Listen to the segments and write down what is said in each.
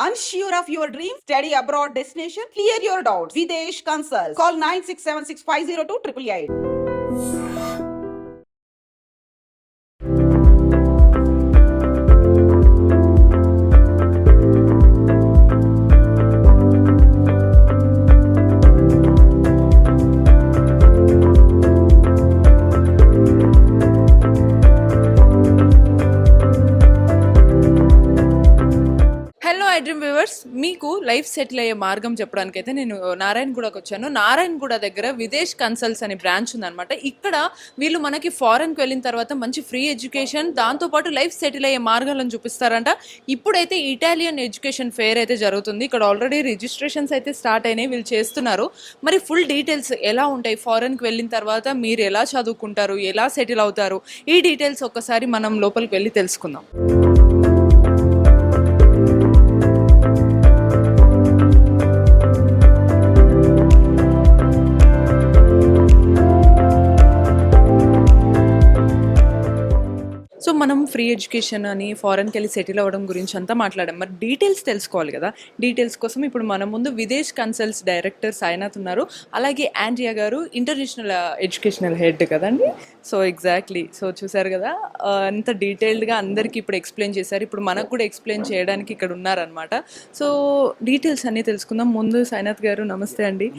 Unsure of your dream? Study abroad destination? Clear your doubts. Videsh Consult. Call 9676502888. Hello I dream viewers, మీకు life settle అయ్యే మార్గం చెప్పడానికైతే నేను నారాయణగూడకు వచ్చాను. నారాయణగూడ దగ్గర Videsh consults అనే బ్రాంచ్ ఉందన్నమాట. ఇక్కడ వీళ్ళు మనకి ఫారెన్కి వెళ్ళిన తర్వాత మంచి ఫ్రీ ఎడ్యుకేషన్, దాంతోపాటు లైఫ్ సెటిల్ అయ్యే మార్గాలను చూపిస్తారంట. ఇప్పుడైతే ఇటాలియన్ ఎడ్యుకేషన్ ఫెయిర్ అయితే జరుగుతుంది. ఇక్కడ ఆల్రెడీ రిజిస్ట్రేషన్స్ అయితే స్టార్ట్ అయినాయి, వీళ్ళు చేస్తున్నారు. మరి ఫుల్ డీటెయిల్స్ ఎలా ఉంటాయి, ఫారెన్కి వెళ్ళిన తర్వాత మీరు ఎలా చదువుకుంటారు, ఎలా సెటిల్ అవుతారు, ఈ డీటెయిల్స్ ఒక్కసారి మనం లోపలికి వెళ్ళి తెలుసుకుందాం. సో మనం ఫ్రీ ఎడ్యుకేషన్ అని ఫారెన్కి వెళ్ళి సెటిల్ అవ్వడం గురించి అంతా మాట్లాడాం. మరి డీటెయిల్స్ తెలుసుకోవాలి కదా. డీటెయిల్స్ కోసం ఇప్పుడు మన ముందు విదేశ్ కన్సల్ట్స్ డైరెక్టర్ సాయినాథ్ ఉన్నారు, అలాగే ఆండ్రియా గారు ఇంటర్నేషనల్ ఎడ్యుకేషనల్ హెడ్ కదండి. సో ఎగ్జాక్ట్లీ, సో చూసారు కదా, అంత డీటెయిల్డ్గా అందరికీ ఇప్పుడు ఎక్స్ప్లెయిన్ చేశారు. ఇప్పుడు మనకు కూడా ఎక్స్ప్లెయిన్ చేయడానికి ఇక్కడ ఉన్నారనమాట. సో డీటెయిల్స్ అన్నీ తెలుసుకుందాం. ముందు సాయినాథ్ గారు నమస్తే అండి.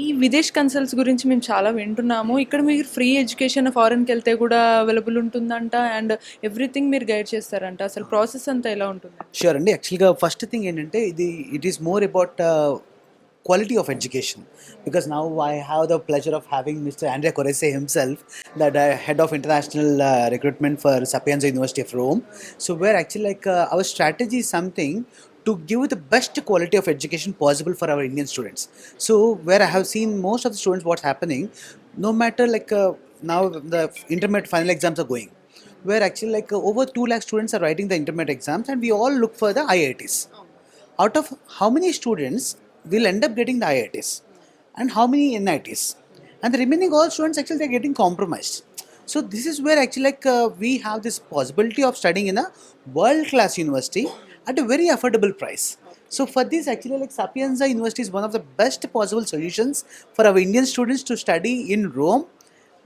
ఈ విదేశ్ కన్సల్ట్స్ గురించి మేము చాలా వింటున్నాము. ఇక్కడ మీరు ఫ్రీ ఎడ్యుకేషన్ ఫారెన్కి వెళ్తే కూడా అవైలబుల్ ఉంటుందంట, అండ్ ఎవ్రీథింగ్ మీరు గైడ్ చేస్తారంట. అసలు ప్రాసెస్ అంతా ఎలా ఉంటుంది? షూర్ అండి. యాక్చువల్గా ఫస్ట్ థింగ్ ఏంటంటే it is more about quality of education, because now I have the pleasure of having Mr. Andrea Correse himself, the head of international recruitment for Sapienza University of Rome. So where actually our strategy is something to give the best quality of education possible for our Indian students. So where I have seen most of the students what's happening, no matter now the intermediate final exams are going, where actually over 2 lakh students are writing the intermediate exams, and we all look for the IITs. Out of how many students will end up getting the IITs and how many NITs, and the remaining all students actually they're getting compromised. So this is where actually we have this possibility of studying in a world class university at a very affordable price. So for this actually Sapienza University is one of the best possible solutions for our Indian students to study in Rome.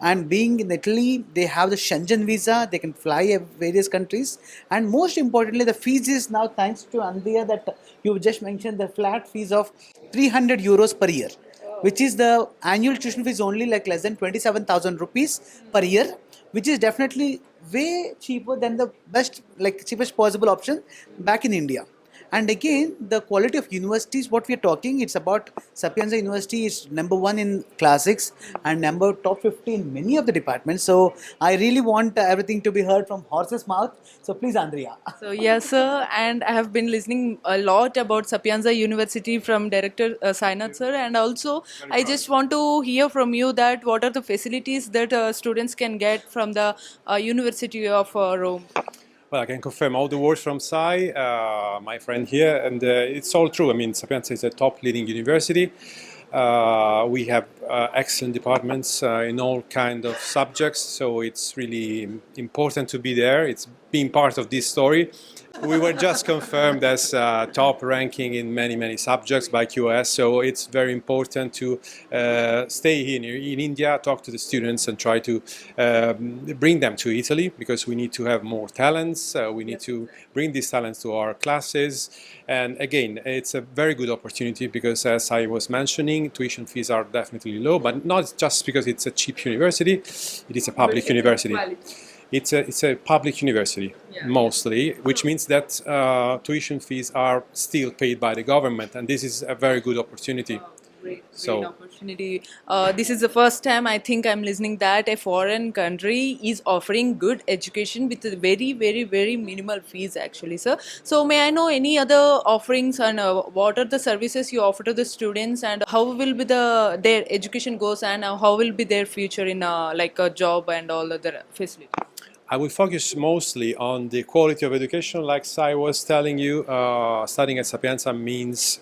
And being in Italy, they have the Schengen visa, they can fly various countries, and most importantly the fees is now, thanks to Andrea that you just mentioned, the flat fees of 300 euros per year, which is the annual tuition fees only less than 27,000 rupees per year, which is definitely way cheaper than the best cheapest possible option back in India. And again, the quality of universities, what we are talking, it's about Sapienza University is number 1 in classics and number top 50 in many of the departments. So I really want everything to be heard from horse's mouth. So please, Andrea. So yes, sir, and I have been listening a lot about Sapienza University from Director Sainath sir, and also I just want to hear from you that what are the facilities that students can get from the University of Rome. Well, I can confirm all the words from Sai, my friend here, and it's all true. I mean, Sapienza is a top leading university. We have excellent departments in all kind of subjects, so it's really important to be there. It's being part of this story. We were just confirmed as top ranking in many subjects by QS, so it's very important to stay here in India, talk to the students and try to bring them to Italy, because we need to have more talents. We need to bring these talents to our classes, and again, it's a very good opportunity because, as I was mentioning, tuition fees are definitely low, but not just because it's a cheap university, it is a public university. It's a public university, mostly, which means that tuition fees are still paid by the government, and this is a very good opportunity. Great opportunity. This is the first time I think I'm listening that a foreign country is offering good education with a very minimal fees actually, sir. So may I know any other offerings, and what are the services you offer to the students, and how will be their education goes, and how will be their future in a job and all other facilities? I will focus mostly on the quality of education. Like Sai was telling you, studying at Sapienza means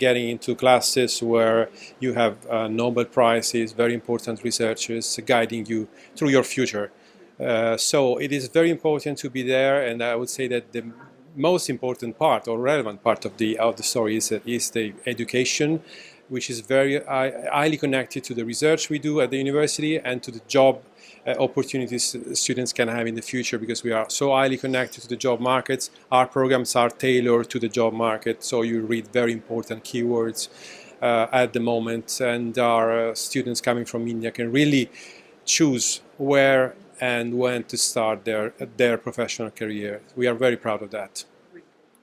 getting into classes where you have Nobel Prizes, very important researchers guiding you through your future. So it is very important to be there, and I would say that the most important part or relevant part of the story is the education, which is very highly connected to the research we do at the university and to the job opportunities students can have in the future, because we are so highly connected to the job markets. Our programs are tailored to the job market, so you read very important keywords at the moment, and our students coming from India can really choose where and when to start their professional career. We are very proud of that.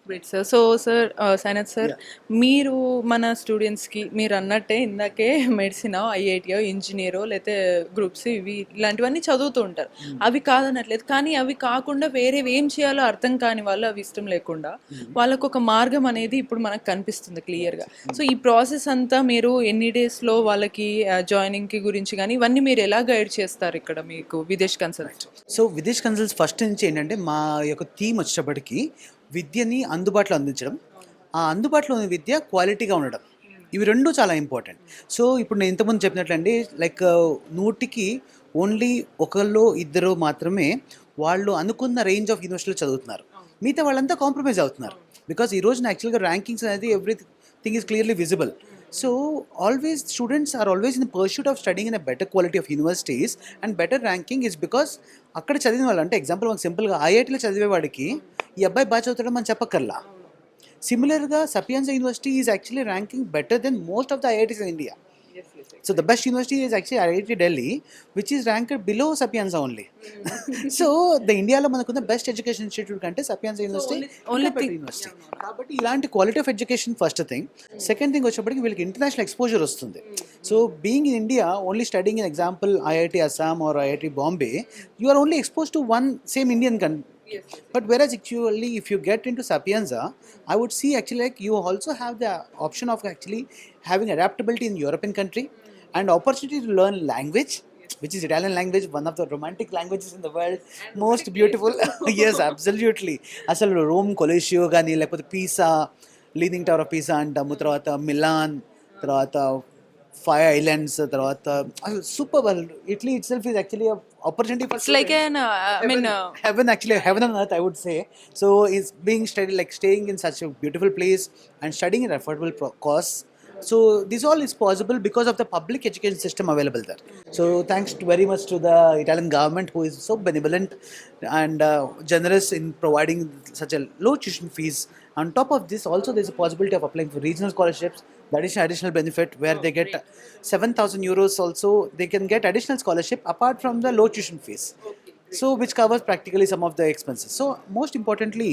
Great sir. So sir Sainath sir, మీరు మన స్టూడెంట్స్కి మీరు అన్నట్టే ఇందాకే medicine, ఐఐటియో, ఇంజనీరో, లేకపోతే groups ఇవి ఇలాంటివన్నీ చదువుతూ ఉంటారు. అవి కాదనట్లేదు, కానీ అవి కాకుండా వేరేవి ఏం చేయాలో అర్థం కాని వాళ్ళు, అవి ఇష్టం లేకుండా వాళ్ళకు ఒక మార్గం అనేది ఇప్పుడు మనకు కనిపిస్తుంది క్లియర్గా. సో ఈ ప్రాసెస్ అంతా మీరు ఎన్ని డేస్లో వాళ్ళకి జాయినింగ్కి గురించి కానీ ఇవన్నీ మీరు ఎలా గైడ్ చేస్తారు ఇక్కడ మీకు Videsh consult? So Videsh consults first నుంచి ఏంటంటే మా యొక్క థీమ్ వచ్చేటప్పటికి విద్యని అందుబాటులో అందించడం, ఆ అందుబాటులో ఉన్న విద్య క్వాలిటీగా ఉండడం, ఇవి రెండు చాలా ఇంపార్టెంట్. సో ఇప్పుడు నేను ఇంతకుముందు చెప్పినట్లండి, లైక్ 100కి ఓన్లీ ఒకళ్ళు ఇద్దరు మాత్రమే వాళ్ళు అనుకున్న రేంజ్ ఆఫ్ యూనివర్సిటీలో చదువుతున్నారు, మిగతా వాళ్ళంతా కాంప్రమైజ్ అవుతున్నారు. బికాస్ ఈ రోజున యాక్చువల్గా ర్యాంకింగ్స్ అనేది everything is clearly visible. So always students are always in the pursuit of studying in a better quality of universities, and better ranking is because అక్కడ చదివిన వాళ్ళు, అంటే ఎగ్జాంపుల్ మనకు సింపుల్గా ఐఐటీలో చదివేవాడికి ఈ అబ్బాయి బాగా చదువుతాడని మనం చెప్పక్కర్లా. సిమిలర్గా Sapienza university is actually ranking better than most of the IITs in India. So the best university is actually IIT Delhi, which is ranked below Sapienza only. So the India lo manakunna best education institute kante Sapienza University only university. Kabatti ilanti quality of education first thing. Second thing vachappadiki veeliki international exposure vastundi. So being in India only studying in example IIT Assam or IIT Bombay, you are only exposed to one same Indian country. But whereas actually if you get into Sapienza, I would see actually like you also have the option of actually having adaptability in European country and opportunity to learn language, which is Italian language, one of the romantic languages in the world, most beautiful. Yes, absolutely. Asalu Rome Colosseum gaani lekapothe Pisa, Leaning Tower of Pisa antamu, tarvata Milan, tarvata Fire Islands, tarvata super well. Italy itself is actually a opportunity for It's like an heaven, actually heaven on earth, I would say. So it's being studied, like staying in such a beautiful place and studying at affordable costs. So this all is possible because of the public education system available there. So thanks very much to the Italian government, who is so benevolent and generous in providing such a low tuition fees. On top of this, also there's a possibility of applying for regional scholarships. That is an additional benefit where they get 7,000 euros. Also they can get additional scholarship apart from the low tuition fees. So which covers practically some of the expenses. So most importantly,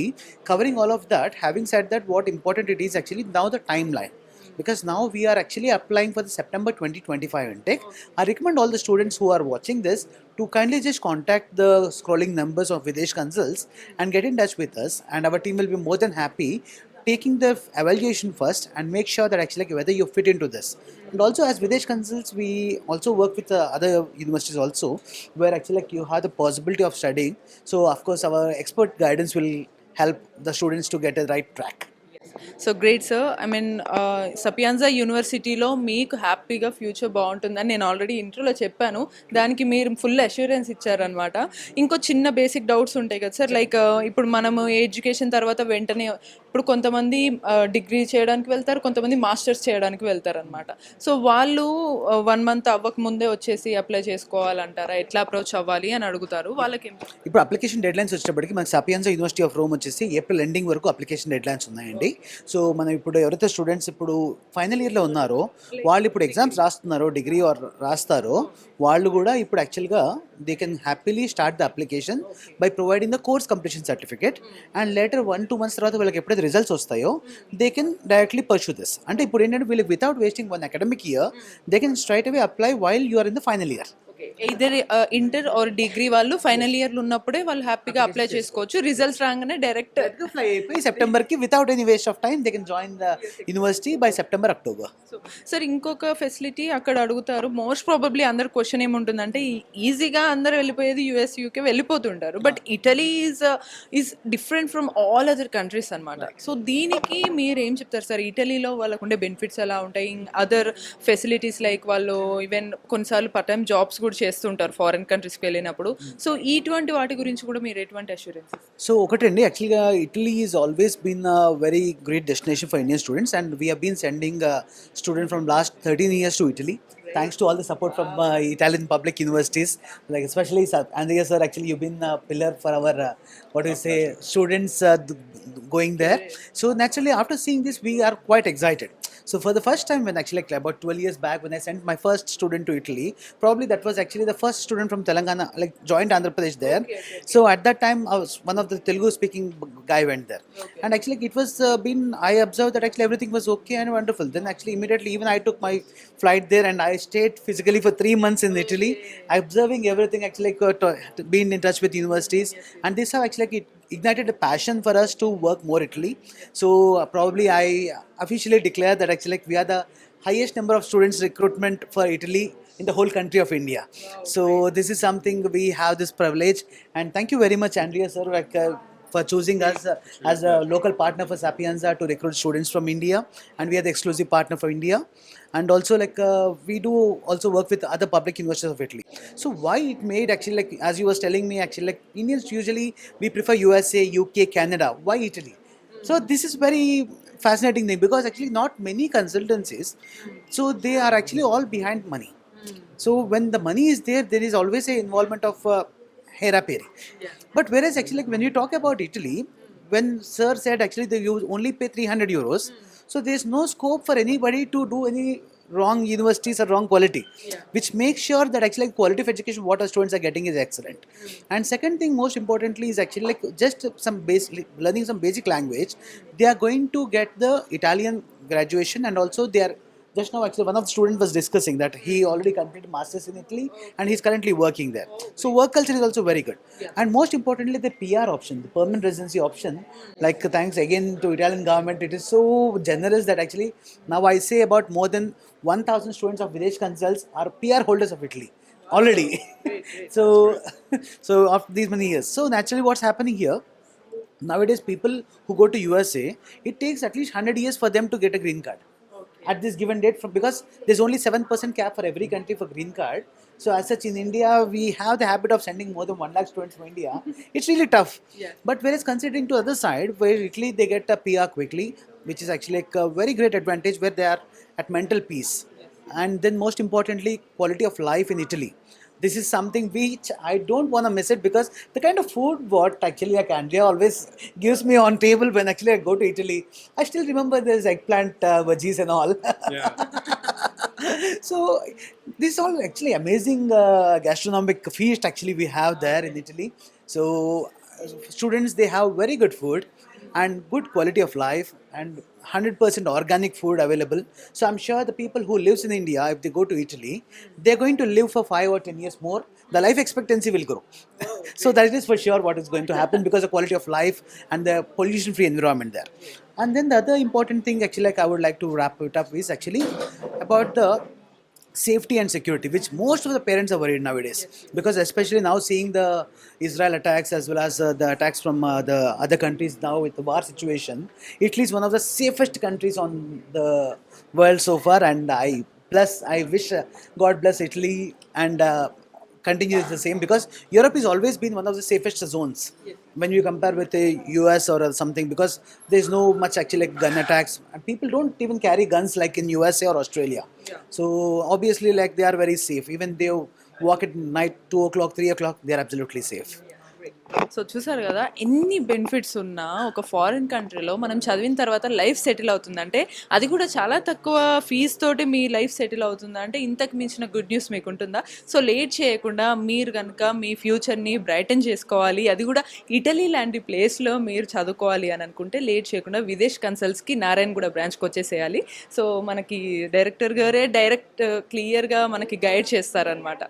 covering all of that, having said that, what important it is actually now the timeline. Because now we are actually applying for the September 2025 intake. I recommend all the students who are watching this to kindly just contact the scrolling numbers of Videsh Consults and get in touch with us, and our team will be more than happy taking the evaluation first and make sure that actually like whether you fit into this. And also as Videsh Consults, we also work with other universities also, where actually like you have the possibility of studying. So of course our expert guidance will help the students to get a right track. So great sir. I mean Sapienza యూనివర్సిటీలో మీకు హ్యాపీగా future బాగుంటుందని నేను already ఇంట్రోలో చెప్పాను, దానికి మీరు full assurance ఇచ్చారనమాట. ఇంకో చిన్న బేసిక్ డౌట్స్ ఉంటాయి కదా సార్, లైక్ ఇప్పుడు మనము ఎడ్యుకేషన్ తర్వాత వెంటనే ఇప్పుడు కొంతమంది డిగ్రీ చేయడానికి వెళ్తారు, కొంతమంది మాస్టర్స్ చేయడానికి వెళ్తారనమాట. సో వాళ్ళు 1 month అవ్వక ముందే వచ్చేసి అప్లై చేసుకోవాలంటారా, ఎట్లా అప్రోచ్ అవ్వాలి అని అడుగుతారు. వాళ్ళకి ఇప్పుడు అప్లికేషన్ డెడ్ లైన్స్ వచ్చేటప్పటికి మనకి సపియన్సా యూనివర్సిటీ ఆఫ్ రోమ్ వచ్చేసి ఏప్రిల్ ఎండింగ్ వరకు అప్లికేషన్ డెడ్ లైన్స్ ఉన్నాయండి. సో మనం ఇప్పుడు ఎవరైతే స్టూడెంట్స్ ఇప్పుడు ఫైనల్ ఇయర్లో ఉన్నారో వాళ్ళు ఇప్పుడు ఎగ్జామ్స్ రాస్తున్నారో, డిగ్రీ రాస్తారో, వాళ్ళు కూడా ఇప్పుడు యాక్చువల్గా they can happily start the application by providing the course completion certificate. And later 1-2 months తర్వాత వీళ్ళకి ఎప్పుడైతే రిజల్ట్స్ వస్తాయో they can directly pursue this. అంటే ఇప్పుడు ఏంటంటే వీళ్ళకి without wasting 1 academic year they can straight away apply while you are in the final year. ఇద్దరు inter or degree వాళ్ళు ఫైనల్ ఇయర్లో ఉన్నప్పుడే వాళ్ళు హ్యాపీగా అప్లై చేసుకోవచ్చు. రిజల్ట్స్ రాగానే డైరెక్ట్ అప్లై అయిపోయి సెప్టెంబర్కి without any waste of time they can join the university by September, October. Sir ఇంకొక ఫెసిలిటీ అక్కడ అడుగుతారు, మోస్ట్ ప్రాబబ్లీ అందరు క్వశ్చన్ ఏముంటుందంటే ఈజీగా అందరు వెళ్ళిపోయేది యూఎస్, యూకే వెళ్ళిపోతుంటారు, but Italy is different from all other countries అనమాట. సో దీనికి మీరు ఏం చెప్తారు సార్? ఇటలీలో వాళ్ళకు ఉండే బెనిఫిట్స్ ఎలా ఉంటాయి? అదర్ ఫెసిలిటీస్ లైక్ వాళ్ళు ఈవెన్ కొన్నిసార్లు పార్ట్ టైం జాబ్స్ కూడా కూడా చేస్తుంటారు ఫారిన్ కంట్రీస్కి వెళ్ళినప్పుడు. సో ఇటువంటి వాటి గురించి కూడా మీరు ఎటువంటి అష్యూరెన్స్? సో ఒకటండి, యాక్చువల్గా Italy is always been a very great destination for Indian students, and we been sending student from last 13 years to Italy. Thanks to all the support from Italian public universities, like especially Andrea sir. Actually, you've been a pillar for our what do you say, students going there. So naturally, after seeing this, we are quite excited. So for the first time, when actually like about 12 years back, when I sent my first student to Italy, probably that was actually the first student from Telangana, like joined Andhra Pradesh there. So at that time, I was one of the Telugu speaking guy went there, and actually it was I observed that actually everything was okay and wonderful. Then actually immediately even I took my flight there and I stayed physically for 3 months in Italy, observing everything, actually being in touch with universities, and this have actually it ignited a passion for us to work more Italy. So probably I officially declare that actually we are the highest number of students recruitment for Italy in the whole country of India. So this is something we have this privilege, and thank you very much Andrea sir, for choosing us as a local partner for Sapienza to recruit students from India, and we are the exclusive partner for India. And also we do also work with other public universities of Italy. So why it made actually as you was telling me, actually Indians usually we prefer USA, UK, Canada. Why Italy? So this is very fascinating thing, because actually not many consultancies, so they are actually all behind money. So when the money is there, there is always a involvement of hera-peri. But whereas actually when you talk about Italy, when sir said actually they you only pay 300 euros, so there's no scope for anybody to do any wrong universities or wrong quality, which makes sure that actually quality of education what our students are getting is excellent. And second thing, most importantly, is actually just some basic learning some basic language. They are going to get the Italian graduation, and also they are just now actually one of the students was discussing that he already completed masters in Italy and he's currently working there. So work culture is also very good. And most importantly, the PR option, the permanent residency option, thanks again to Italian government, it is so generous that actually now I say about more than 1000 students of Videsh Consults are PR holders of Italy already. So after these many years, so naturally what's happening here nowadays, people who go to USA, it takes at least 100 years for them to get a green card at this given date, because there's only 7% cap for every country for green card. So as such, in India we have the habit of sending more than 1 lakh students from India. It's really tough. But whereas considering to other side, where Italy they get a PR quickly, which is actually a very great advantage, where they are at mental peace. And then most importantly, quality of life in Italy. This is something which I don't want to miss it, because the kind of food what actually Andrea always gives me on table when actually I go to Italy. I still remember there's eggplant veggies and all. Yeah. So this is all actually amazing gastronomic feast actually we have there in Italy. So students, they have very good food and good quality of life and 100% organic food available. So I'm sure the people who lives in India, if they go to Italy, they're going to live for 5 or 10 years more. The life expectancy will grow. So that is for sure what is going to happen, because the quality of life and the pollution free environment there. And then the other important thing actually I would like to wrap it up is actually about the safety and security, which most of the parents are worried nowadays, because especially now seeing the Israel attacks as well as the attacks from the other countries now with the war situation, Italy is one of the safest countries on the world so far. And I wish God bless Italy and continues the same, because Europe has always been one of the safest zones when you compare with the US or something, because there's no much actually gun attacks, and people don't even carry guns like in USA or Australia. So obviously they are very safe. Even they walk at night 2 o'clock, 3 o'clock, they are absolutely safe. So చూసారు కదా, ఎన్ని benefits ఉన్నా ఒక foreign కంట్రీలో మనం చదివిన తర్వాత life settle అవుతుందంటే, అది కూడా చాలా తక్కువ ఫీజు తోటి మీ లైఫ్ సెటిల్ అవుతుందంటే, ఇంతకు మించిన గుడ్ న్యూస్ మీకు ఉంటుందా? సో లేట్ చేయకుండా మీరు కనుక మీ ఫ్యూచర్ని బ్రైటన్ చేసుకోవాలి, అది కూడా ఇటలీ లాంటి ప్లేస్లో మీరు చదువుకోవాలి అని అనుకుంటే, లేట్ చేయకుండా విదేశ్ కన్సల్ట్స్కి నారాయణగూడ బ్రాంచ్కి వచ్చేసేయాలి. సో మనకి డైరెక్టర్ గారే క్లియర్గా మనకి గైడ్ చేస్తారనమాట.